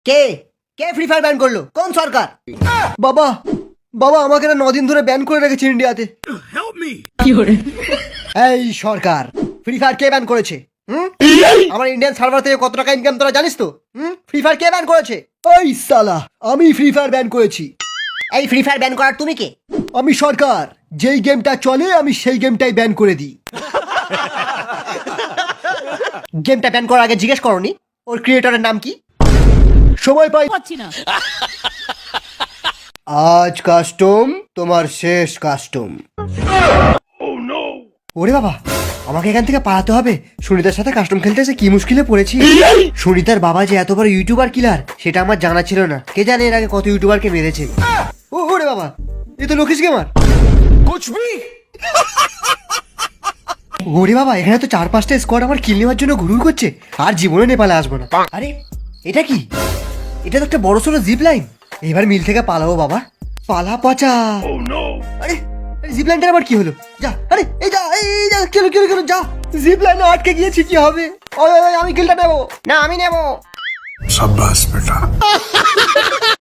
কে কে free fire ban করলো? কোন সরকার? বাবা বাবা আমাকে না 9 দিন ধরে ব্যান করে রেখেছে ইন্ডিয়াতে। এই সরকার, ফ্রি ফায়ার কে ব্যান করেছে? আমার ইন্ডিয়ান সার্ভার থেকে কত টাকা ইনকাম তোরা জানিস তো? ফ্রি ফায়ার কে ব্যান করেছে? ওই সালা, আমি ফ্রি ফায়ার ব্যান করেছি। এই ফ্রি ফায়ার ব্যান করার তুমি কে? আমি সরকার, যেই গেমটা চলে আমি সেই গেমটাই ব্যান করে দিই। গেমটা ব্যান করার আগে জিজ্ঞেস করনি ওর ক্রিয়েটরের নাম কি? সময় পাই না। আজ কাস্টম তোমার শেষ কাস্টম। ওরে বাবা, আমাকে এখান থেকে পালাতে হবে। সুনিতার সাথে কাস্টম খেলতে এসে কি মুশকিলে পড়েছি। সুনিতার বাবা যে এত বড় ইউটিউবার কিলার সেটা আমার জানা ছিল না। কে জানে এর আগে কত ইউটিউবারকে মেরেছে। ওরে বাবা, এ তো লোকেশ গেমার। ওরে বাবা, এখানে তো 4-5টা স্কোয়াড আমার কিল নেওয়ার জন্য ঘুরঘুর করছে। আর জীবনে নেপালে আসবো না। আরে এটা কি? এটা তো একটা বড় সড়ো জিপ লাইন। এবার মিল থেকে পালাবো বাবা, পালা পচা। আরে জিপ লাইনটার আবার কি হলো? যা, আরে এই যা, এই যা, কেন কেন কেন যা, জিপ লাইনে আটকে গিয়েছি, কি হবে? ওই আমি কিলটা নেবো না, আমি নেবো। शाबाश बेटा।